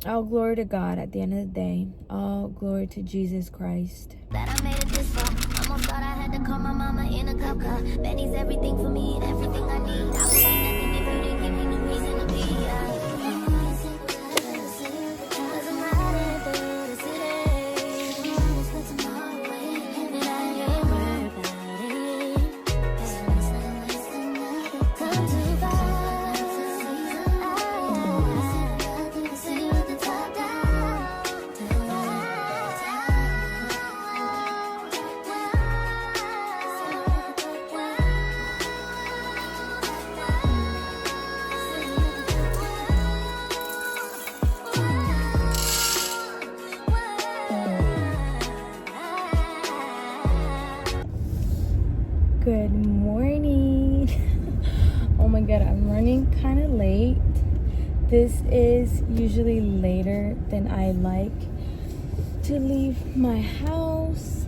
all glory to God at the end of the day. All glory to Jesus Christ. That I made it this far. Almost thought I had to call my mama in a cop car. Benny's everything for me and everything I need. I would be nothing if you didn't give me no reason to be. Cause I'm riding through the city. Almost got tomorrow away, and I ain't worried about it. Come too far. See you with the top down. Good morning. Oh my god, I'm running kind of late. This is usually later than I like to leave my house.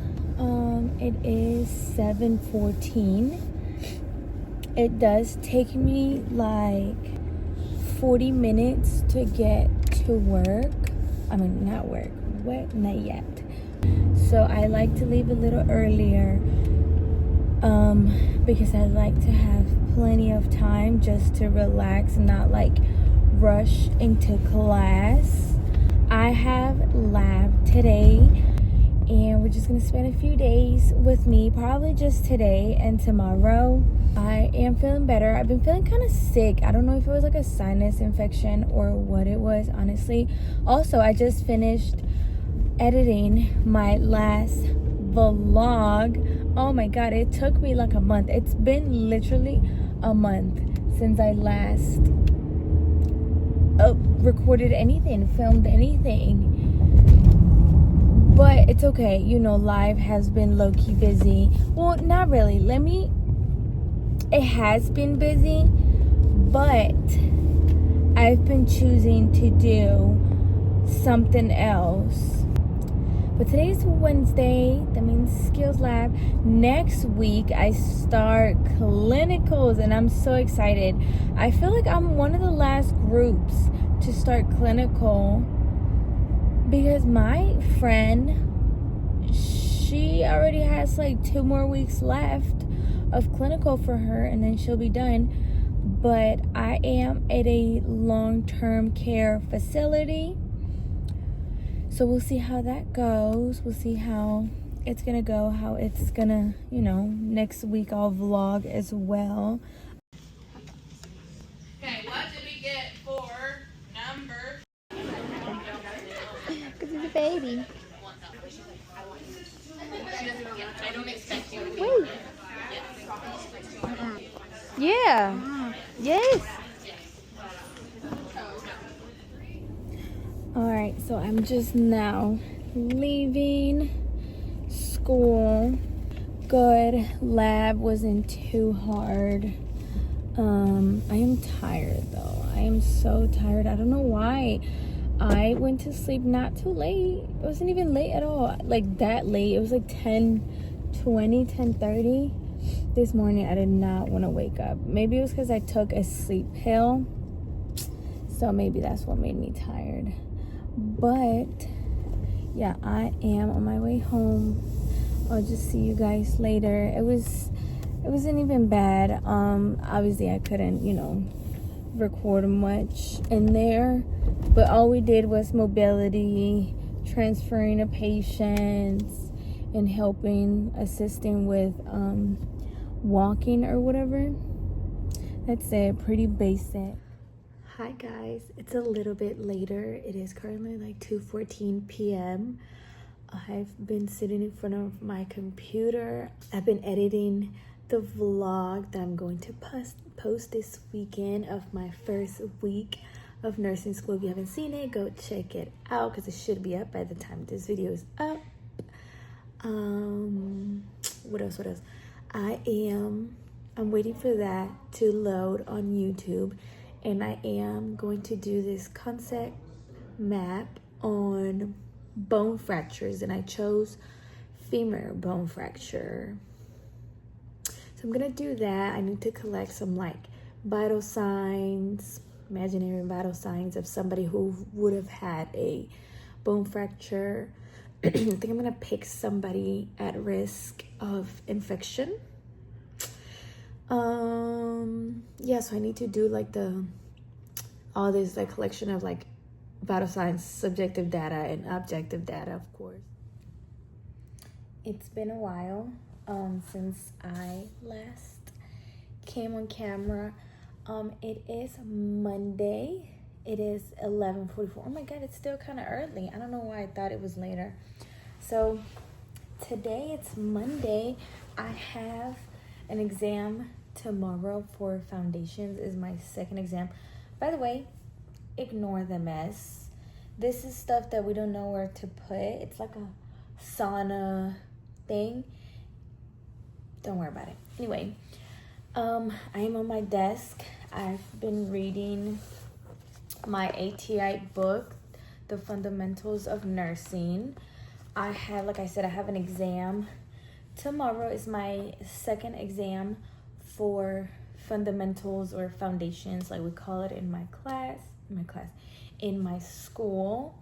It is 7:14. It does take me like 40 minutes to get to work. I mean, not work. What? Not yet. So I like to leave a little earlier. Because I like to have plenty of time just to relax and not like rush into class. I have lab today and we're just gonna spend a few days with me, probably just today and tomorrow. I am feeling better. I've been feeling kind of sick. I don't know if it was like a sinus infection or what it was, honestly. Also, I just finished editing my last vlog. Oh my god, it took me like a month. It's been literally a month since I last recorded anything, filmed anything. But it's okay, you know, life has been low-key busy. Well, not really. It has been busy, but I've been choosing to do something else. But today's Wednesday, that means skills lab. Next week, I start clinicals, and I'm so excited. I feel like I'm one of the last groups to start clinical because my friend, she already has like 2 more weeks left of clinical for her, and then she'll be done. But I am at a long-term care facility. So we'll see how that goes. We'll see how it's gonna go, how it's gonna, you know, next week I'll vlog as well. Okay, what did we get for number? Because he's a baby. I don't expect you to be. Wait. Yeah. Yes. Alright, so I'm just now leaving school. Good. Lab wasn't too hard. I am tired though. I am so tired. I don't know why. I went to sleep not too late. It wasn't even late at all. Like that late. It was like 10:20, 10:30. This morning I did not want to wake up. Maybe it was because I took a sleep pill. So maybe that's what made me tired. But yeah, I am on my way home. I'll just see you guys later. It wasn't even bad. Obviously I couldn't, you know, record much in there, but all we did was mobility, transferring of patients, and assisting with walking or whatever. That's it. Pretty basic. Hi guys, it's a little bit later. It is currently like 2:14 p.m. I've been sitting in front of my computer. I've been editing the vlog that I'm going to post this weekend of my first week of nursing school. If you haven't seen it, go check it out because it should be up by the time this video is up. What else? I'm waiting for that to load on YouTube. And I am going to do this concept map on bone fractures, and I chose femur bone fracture. So I'm gonna do that. I need to collect some like vital signs, imaginary vital signs of somebody who would have had a bone fracture. I think I'm gonna pick somebody at risk of infection. Yeah, so I need to do like all this like collection of like vital signs, subjective data and objective data, of course. It's been a while since I last came on camera. It is Monday. It is 11:44. Oh my god, it's still kind of early. I don't know why I thought it was later. So today it's Monday. I have an exam tomorrow for foundations. Is my second exam. By the way, ignore the mess. This is stuff that we don't know where to put. It's like a sauna thing. Don't worry about it. Anyway, I am on my desk. I've been reading my ATI book, The Fundamentals of Nursing. Like I said, I have an exam. Tomorrow is my second exam for fundamentals or foundations, like we call it in my school.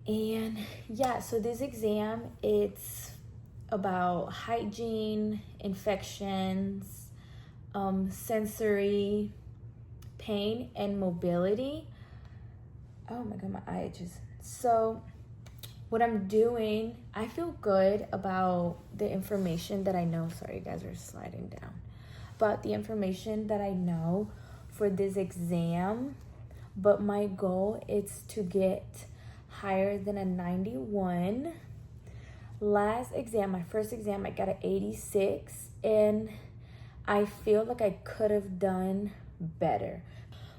And yeah, so this exam, it's about hygiene, infections, sensory, pain, and mobility. Oh my god, my eye itches. So what I'm doing, I feel good about the information that I know. Sorry, you guys are sliding down. About the information that I know for this exam, but my goal is to get higher than a 91. Last exam, my first exam, I got an 86, and I feel like I could have done better.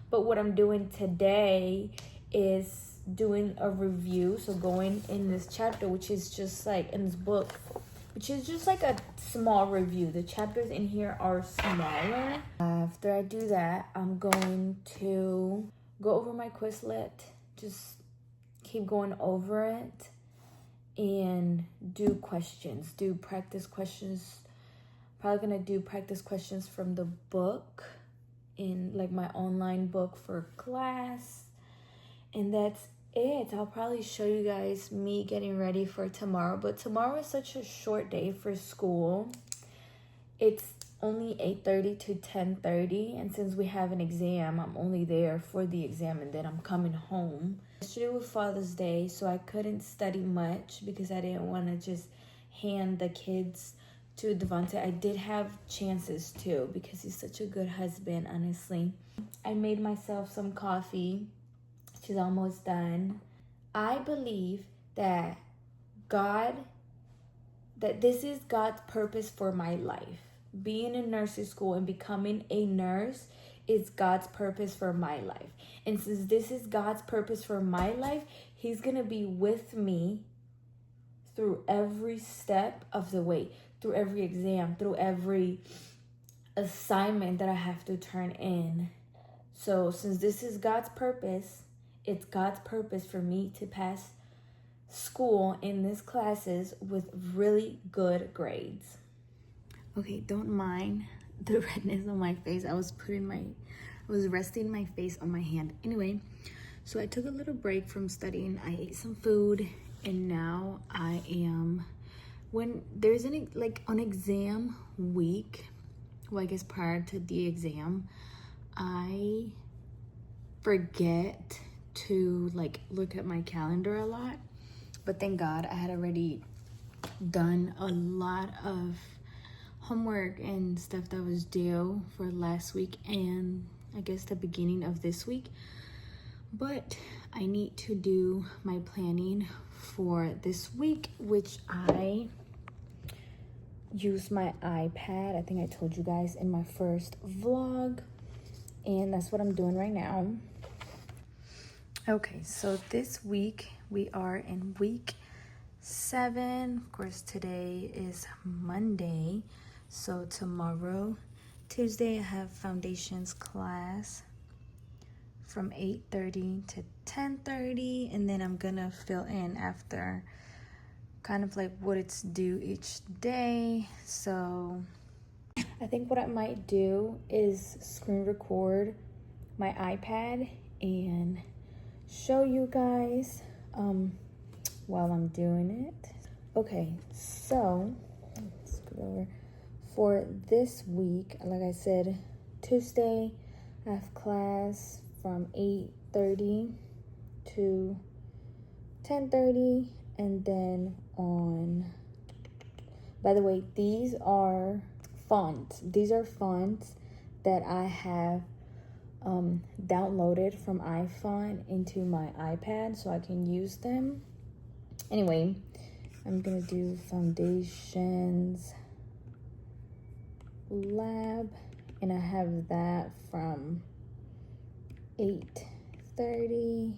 But what I'm doing today is doing a review. So going in this chapter, which is just like in this book, which is just like a small review. The chapters in here are smaller. After I do that, I'm going to go over my Quizlet, just keep going over it and do questions, do practice questions. Probably gonna do practice questions from the book in like my online book for class. And that's it. I'll probably show you guys me getting ready for tomorrow, but tomorrow is such a short day for school. It's only 8:30 to 10:30, and since we have an exam, I'm only there for the exam and then I'm coming home. Yesterday was Father's Day, so I couldn't study much because I didn't want to just hand the kids to Devontae. I did have chances too because he's such a good husband, honestly. I made myself some coffee. She's almost done. I believe that this is God's purpose for my life. Being in nursing school and becoming a nurse is God's purpose for my life. And since this is God's purpose for my life, He's going to be with me through every step of the way, through every exam, through every assignment that I have to turn in. So since this is God's purpose, it's God's purpose for me to pass school in these classes with really good grades. Okay, don't mind the redness on my face. I was resting my face on my hand. Anyway, so I took a little break from studying. I ate some food, and now I am, when there's an exam week, well, I guess prior to the exam, I forget to look at my calendar a lot. But thank God I had already done a lot of homework and stuff that was due for last week and I guess the beginning of this week. But I need to do my planning for this week, which I use my iPad. I think I told you guys in my first vlog, and that's what I'm doing right now. Okay, so this week we are in week 7. Of course, today is Monday, so tomorrow, Tuesday, I have foundations class from 8:30 to 10:30, and then I'm gonna fill in after kind of like what it's due each day. So I think what I might do is screen record my iPad and show you guys while I'm doing it. Okay, so let's go over. For this week, like I said, Tuesday I have class from 8:30 to 10:30, and then by the way, these are fonts that I have downloaded from iPhone into my iPad so I can use them. Anyway, I'm gonna do foundations lab, and I have that from 8:30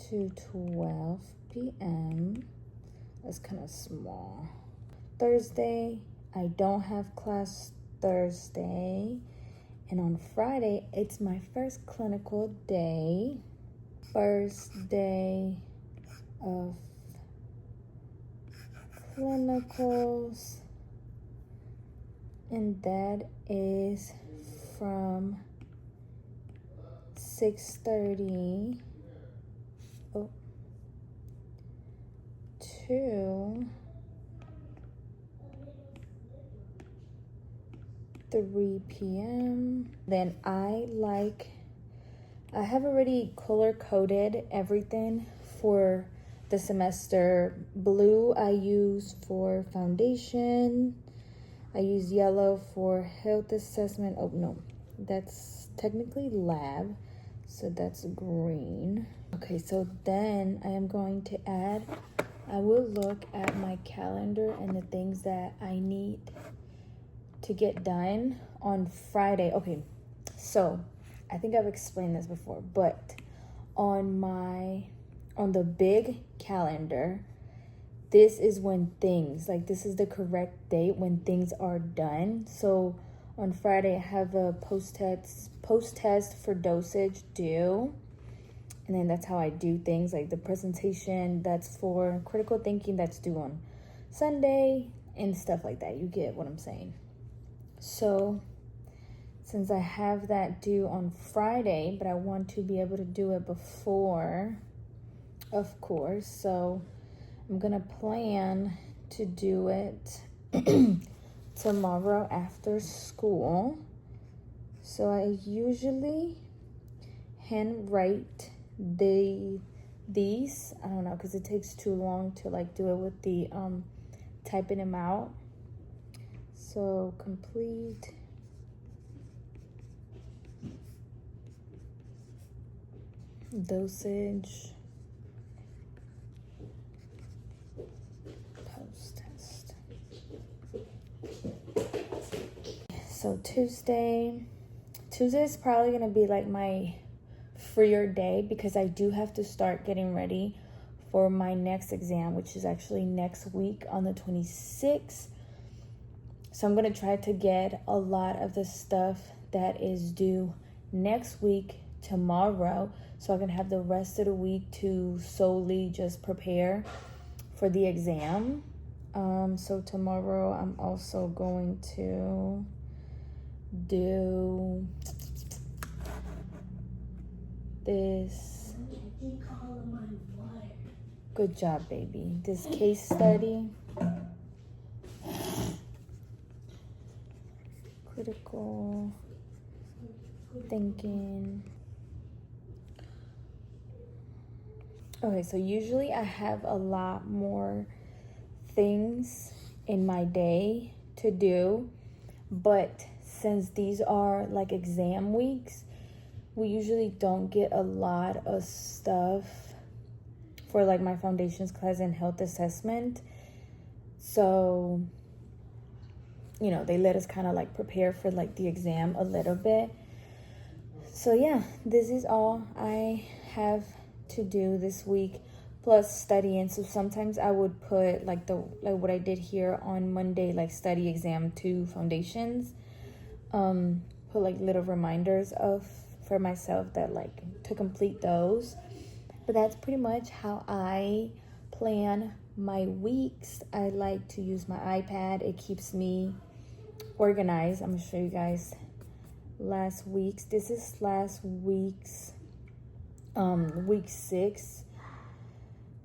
to 12 p.m. That's kind of small. Thursday, I don't have class Thursday. And on Friday, it's my first clinical day. First day of clinicals. And that is from 6:30 to 3 p.m. Then I have already color coded everything for the semester. Blue I use for foundation. I use yellow for health assessment. Oh no, that's technically lab, so that's green. Okay, so then I am going to I will look at my calendar and the things that I need to get done on Friday. Okay, so I think I've explained this before, but on the big calendar, this is when this is the correct date when things are done. So on Friday, I have a post-test for dosage due. And then that's how I do things, like the presentation that's for critical thinking that's due on Sunday and stuff like that. You get what I'm saying. So since I have that due on Friday, but I want to be able to do it before, of course. So I'm going to plan to do it tomorrow after school. So I usually handwrite these. I don't know, because it takes too long to do it with the typing them out. So complete dosage post-test. So Tuesday is probably gonna be like my freer day because I do have to start getting ready for my next exam, which is actually next week on the 26th. So I'm going to try to get a lot of the stuff that is due next week tomorrow so I can have the rest of the week to solely just prepare for the exam. So tomorrow I'm also going to do this. Good job, baby. This case study. Critical thinking. Okay, so usually I have a lot more things in my day to do, but since these are like exam weeks, we usually don't get a lot of stuff for like my foundations class and health assessment. So, you know, they let us kind of like prepare for like the exam a little bit. So yeah, this is all I have to do this week, plus studying. So sometimes I would put like what I did here on Monday, like study exam 2 foundations, put like little reminders for myself that like to complete those. But that's pretty much how I plan my weeks. I like to use my iPad. It keeps me organized. I'm gonna show you guys last week's. This is last week's week 6.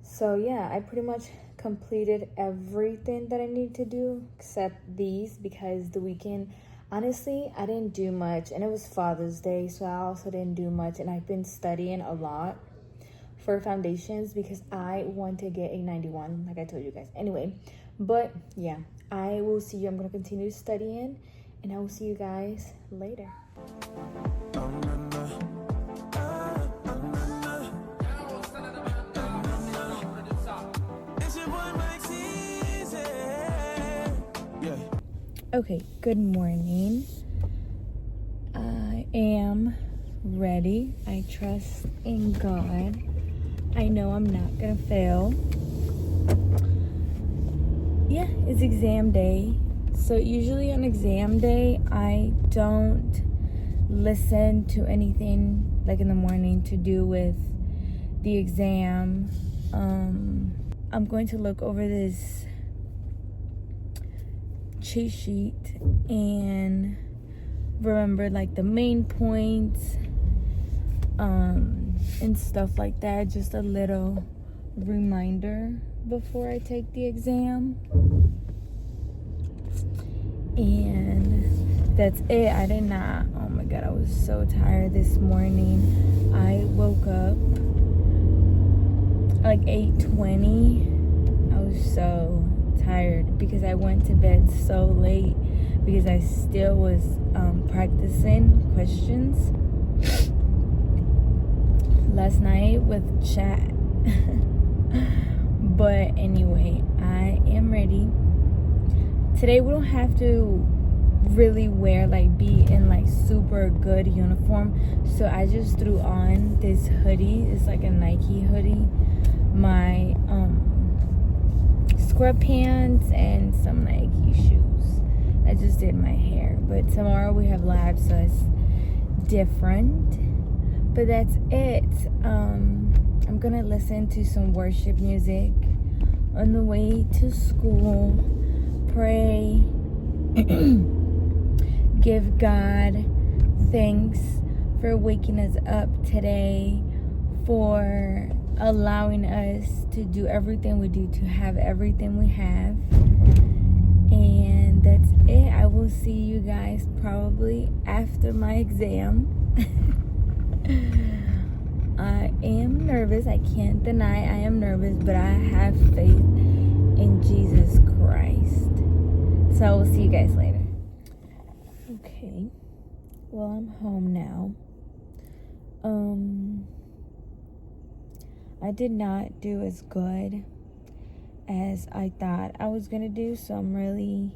So yeah, I pretty much completed everything that I need to do except these, because the weekend, honestly, I didn't do much, and it was Father's Day, so I also didn't do much. And I've been studying a lot for foundations because I want to get a 91, like I told you guys. Anyway, but yeah, I will see you. I'm gonna continue studying, and I will see you guys later. Okay, good morning. I am ready. I trust in God. I know I'm not gonna fail. Yeah, it's exam day. So usually on exam day, I don't listen to anything like in the morning to do with the exam. I'm going to look over this cheat sheet and remember like the main points and stuff like that. Just a little reminder before I take the exam, and that's it. I did not, oh my god, I was so tired this morning. I woke up like 8:20. I was so tired because I went to bed so late because I still was practicing questions last night with chat. But anyway, I am ready. Today we don't have to really wear be in super good uniform, so I just threw on this hoodie. It's like a Nike hoodie, my scrub pants, and some Nike shoes. I just did my hair, but tomorrow we have lab, so it's different. But that's it. I'm gonna listen to some worship music on the way to school, pray, give God thanks for waking us up today, for allowing us to do everything we do, to have everything we have. And that's it. I will see you guys probably after my exam. I am nervous. I can't deny I am nervous, but I have faith in Jesus Christ. So I will see you guys later. Okay. Well, I'm home now. I did not do as good as I thought I was gonna do, so I'm really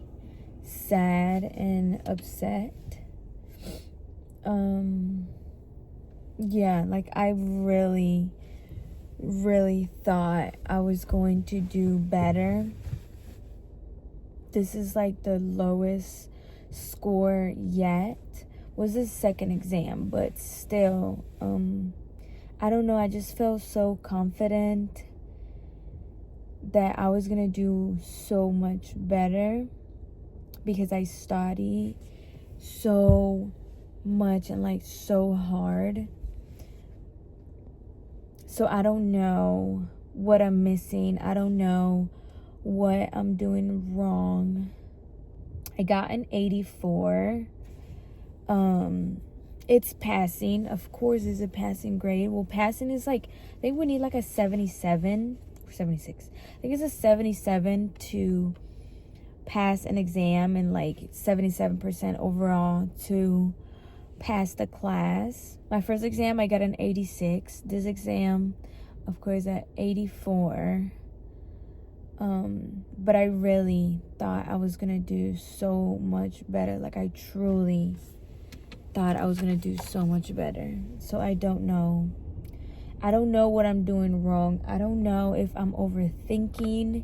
sad and upset. Yeah, I really thought I was going to do better. This is the lowest score yet. Was the second exam, but still, I don't know, I just felt so confident that I was gonna do so much better because I studied so much and so hard. So I don't know what I'm missing. I don't know what I'm doing wrong. I got an 84. It's passing. Of course, it's a passing grade. Well, passing is they would need a 77 or 76. I think it's a 77 to pass an exam, and 77% overall to pass the class. My first exam, I got an 86. This exam, of course, at 84. But I really thought I was gonna do so much better. I truly thought I was gonna do so much better. So I don't know. I don't know what I'm doing wrong. I don't know if I'm overthinking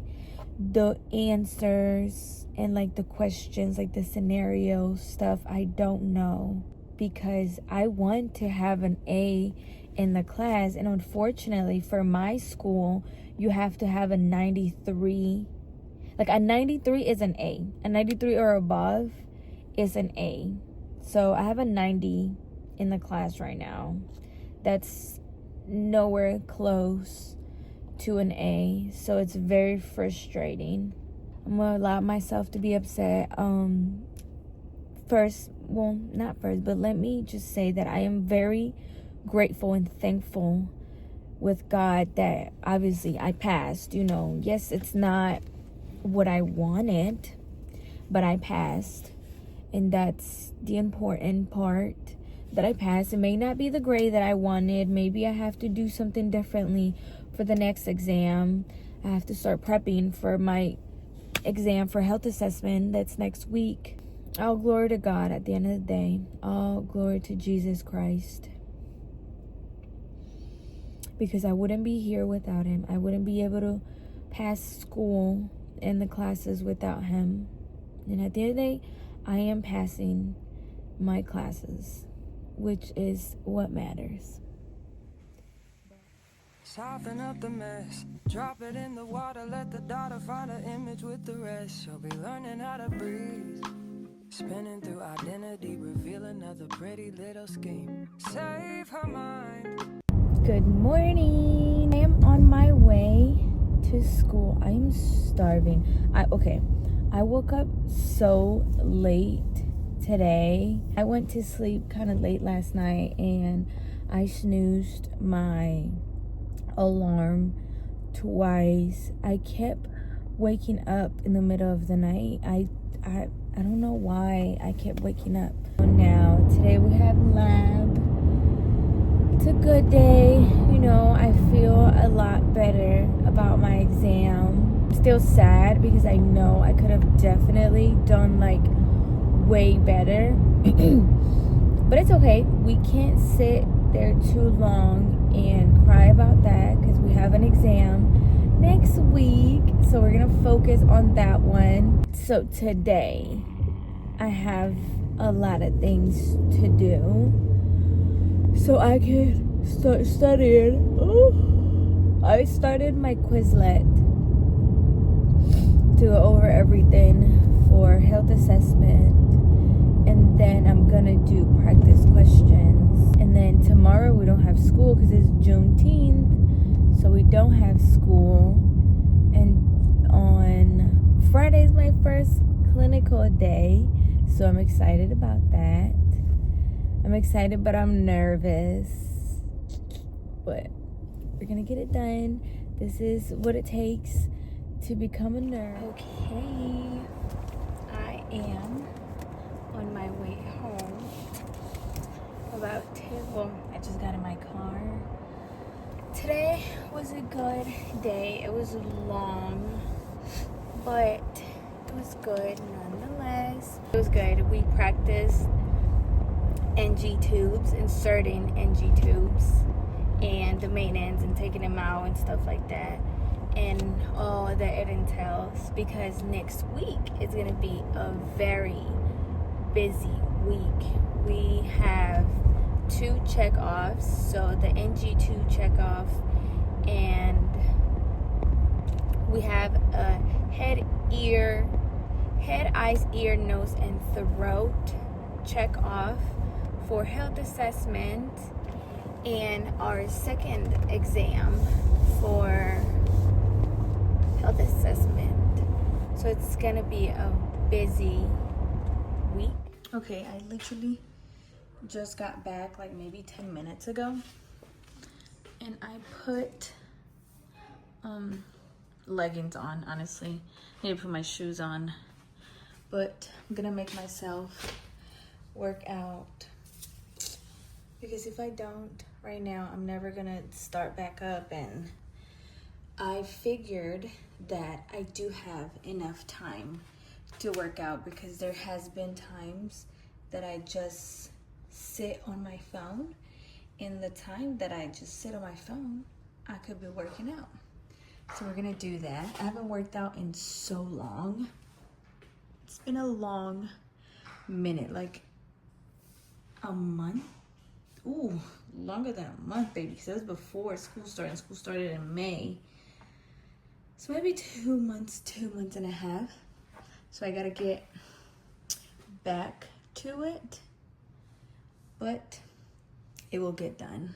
the answers and the questions, the scenario stuff. I don't know, because I want to have an A in the class, and unfortunately for my school, you have to have a 93. A 93 is an A. A 93 or above is an A. So I have a 90 in the class right now. That's nowhere close to an A. So it's very frustrating. I'm gonna allow myself to be upset. First, well, not first, but let me just say that I am very grateful and thankful with God that obviously I passed. You know, yes, it's not what I wanted, but I passed. And that's the important part, that I passed. It may not be the grade that I wanted. Maybe I have to do something differently for the next exam. I have to start prepping for my exam for health assessment that's next week. All glory to God at the end of the day. All glory to Jesus Christ. Because I wouldn't be here without him. I wouldn't be able to pass school and the classes without him. And at the end of the day, I am passing my classes, which is what matters. Soften up the mess, drop it in the water, let the daughter find her image with the rest. She'll be learning how to breathe, spinning through identity, reveal another pretty little scheme. Save her mind. Good morning. I am on my way to school. I am starving. I woke up so late today. I went to sleep kind of late last night and I snoozed my alarm twice. I kept waking up in the middle of the night. I don't know why I kept waking up. Now today we have lab. It's a good day. You know, I feel a lot better about my exam. Still sad because I know I could have definitely done like way better. But it's okay. We can't sit there too long and cry about that because we have an exam next week. So we're going to focus on that one. So today I have a lot of things to do so I can start studying. Oh, I started my Quizlet to go over everything for health assessment, and then I'm gonna do practice questions. And then tomorrow we don't have school because it's Juneteenth, so we don't have school. And on Friday is my first clinical day, so I'm excited about that. I'm excited, but I'm nervous. But we're gonna get it done. This is what it takes to become a nurse. Okay, I am on my way home. I just got in my car. Today was a good day. It was long, but it was good nonetheless. It was good. We practiced NG tubes, inserting NG tubes, and the maintenance and taking them out and stuff like that, and all that it entails, because next week is going to be a very busy week. We have 2 check-offs, so the NG2 check-off, and we have a head, eyes, ear, nose, and throat check-off for health assessment, and our second exam for health assessment. So it's gonna be a busy week. Okay, I literally just got back like maybe 10 minutes ago, and I put leggings on. Honestly, I need to put my shoes on, but I'm gonna make myself work out, because if I don't right now, I'm never gonna start back up. And I figured that I do have enough time to work out, because there has been times that I just sit on my phone. In the time that I just sit on my phone, I could be working out. So we're gonna do that. I haven't worked out in so long. It's been a long minute, like a month. Ooh, longer than a month, baby, because it was before school started, and school started in May. So maybe 2 months, 2 months and a half. So I gotta get back to it. but it will get done.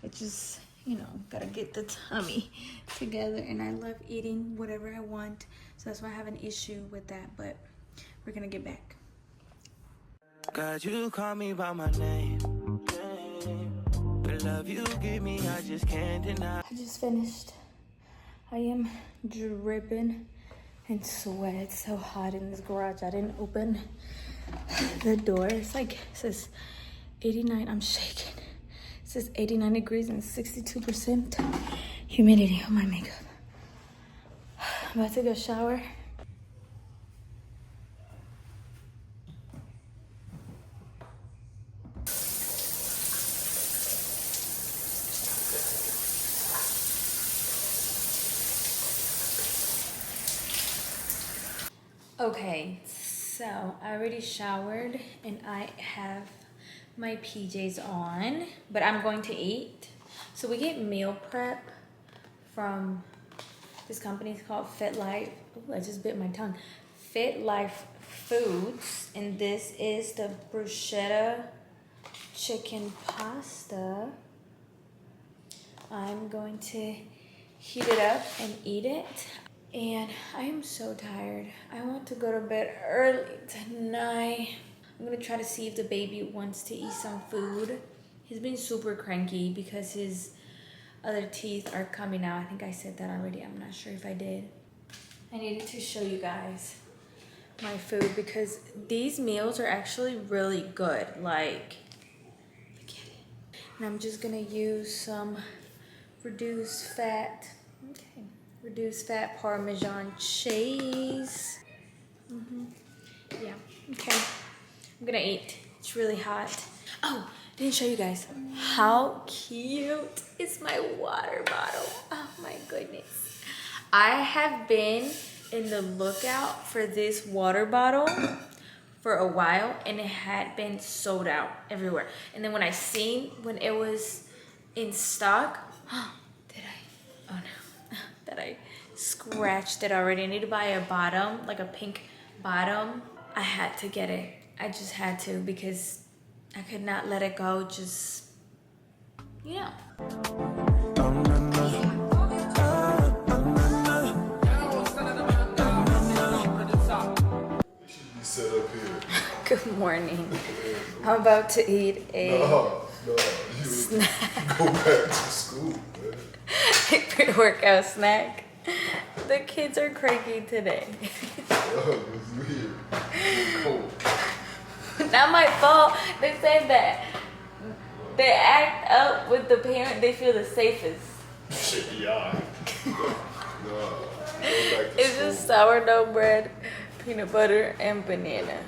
It's just, you know, gotta get the tummy together, and I love eating whatever I want, so that's why I have an issue with that, but we're gonna get back. God, you call me by my name. The love you give me, I just can't deny. I just finished. I am dripping in sweat. It's so hot in this garage. I didn't open the door. It's like, it says 89. I'm shaking. It says 89 degrees and 62% humidity on my makeup. I'm about to go shower. Okay, so I already showered and I have my PJs on, but I'm going to eat. So we get meal prep from this company. It's called Fit Life. Ooh, I just bit my tongue. Fit Life Foods, and this is the bruschetta chicken pasta. I'm going to heat it up and eat it. And I am so tired. I want to go to bed early tonight. I'm gonna try to see if the baby wants to eat some food. He's been super cranky because his other teeth are coming out. I think I said that already. I'm not sure if I did. I needed to show you guys my food because these meals are actually really good. Like, look at it. And I'm just gonna use some reduced fat. Okay. Reduced fat Parmesan cheese. Yeah, okay. I'm gonna eat. It's really hot. Oh, didn't show you guys how cute is my water bottle. Oh my goodness. I have been in the lookout for this water bottle for a while, and it had been sold out everywhere. And then when I seen when it was in stock, oh no, that I scratched it already. I need to buy a bottom, like a pink bottom. I had to get it. I just had to because I could not let it go. Just, you know. Set up here. Good morning. I'm about to eat a No, you go back to school, man. pre-workout snack. The kids are cranky today. Oh, it's weird. It's cold. Not my fault. They say that they act up with the parent they feel the safest. Shit, yeah. No, go back to It's school. just sourdough bread, peanut butter, and banana.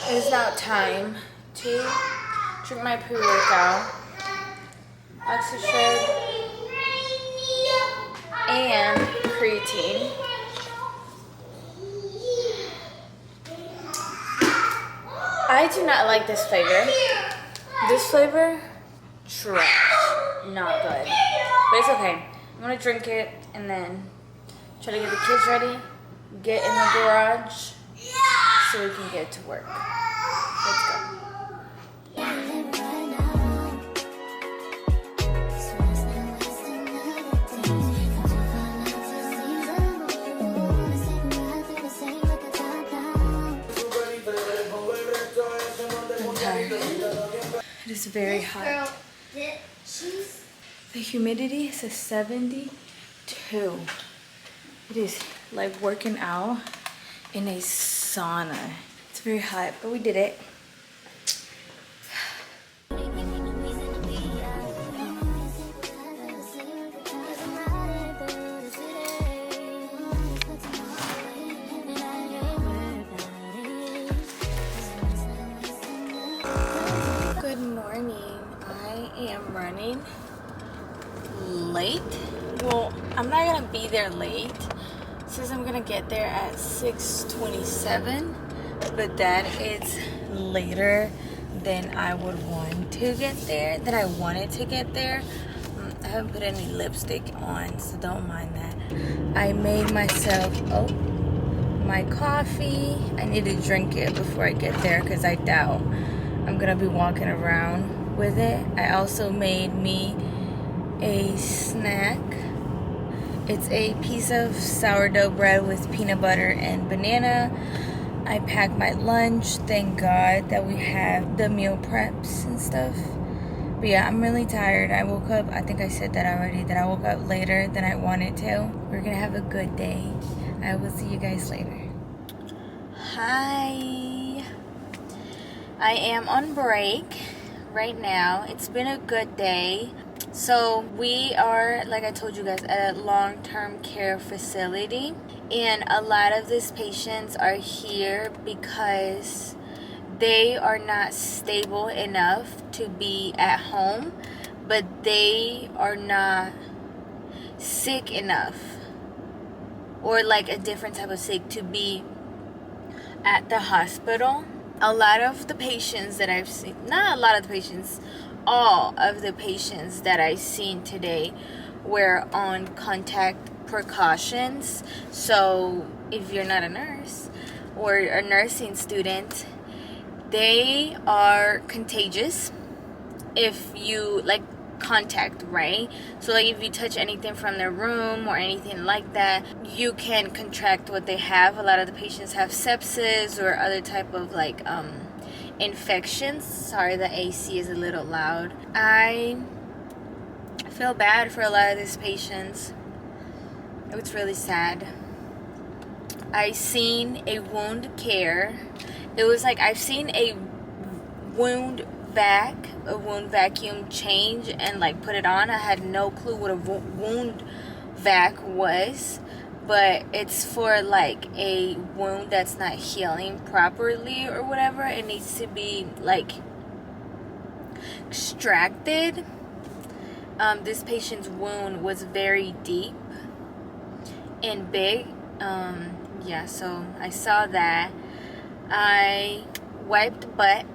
It's now time to drink my pre-workout, OxyShred, and creatine. I do not like this flavor. This flavor, trash. Not good. But it's okay. I'm gonna drink it and then try to get the kids ready, get in the garage so we can get to work. Let's go. I'm tired. It is very hot. The humidity is a 72. It is like working out in a sauna. It's very hot, but we did it. Good morning. I am running late. Well, I'm not gonna be there late since I'm gonna get there at 6:27, but that is later than I would want to get there, than I wanted to get there. I haven't put any lipstick on, so don't mind that. I made myself my coffee. I need to drink it before I get there because I doubt I'm gonna be walking around with it. I also made me a snack. It's a piece of sourdough bread with peanut butter and banana. I packed my lunch. Thank God that we have the meal preps and stuff. But yeah, I'm really tired. I woke up, I think I said that already, that I woke up later than I wanted to. We're gonna have a good day. I will see you guys later. Hi. I am on break right now. It's been a good day. So we are, like I told you guys, at a long-term care facility. And a lot of these patients are here because they are not stable enough to be at home, but they are not sick enough, or like a different type of sick, to be at the hospital. A lot of the patients that I've seen, not a lot of the patients, all of the patients that I've seen today were on contact precautions. So if you're not a nurse or a nursing student, they are contagious if you like contact, right? So like if you touch anything from their room or anything like that, you can contract what they have. A lot of the patients have sepsis or other type of like infections. Sorry, the AC is a little loud. I feel bad for a lot of these patients. It was really sad. I seen a wound care. It was like I've seen a wound vacuum change and like put it on. I had no clue what a wound vac was, but it's for like a wound that's not healing properly or whatever. It needs to be like extracted. This patient's wound was very deep and big. Yeah, so I saw that. I wiped butt.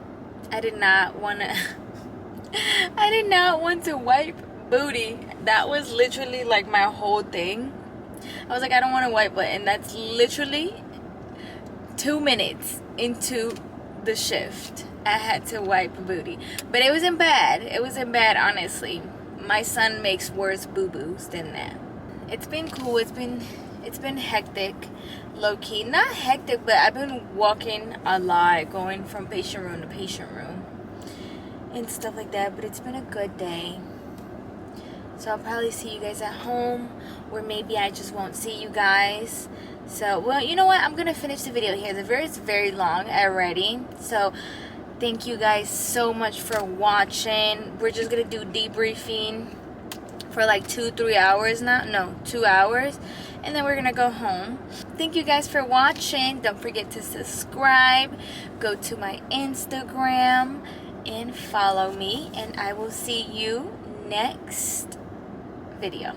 I did not want to wipe booty. That was literally like my whole thing. I was like, I don't want to wipe butt, and that's literally 2 minutes into the shift. I had to wipe booty, but it wasn't bad. It wasn't bad, honestly. My son makes worse boo-boos than that. It's been cool. It's been hectic, low-key. Not hectic, but I've been walking a lot, going from patient room to patient room and stuff like that. But it's been a good day. So I'll probably see you guys at home, or maybe I just won't see you guys. So, well, you know what? I'm going to finish the video here. The video is very long already. So thank you guys so much for watching. We're just going to do debriefing for like 2-3 hours now. No, 2 hours. And then we're gonna go home. Thank you guys for watching. Don't forget to subscribe. Go to my Instagram and follow me. And I will see you next video.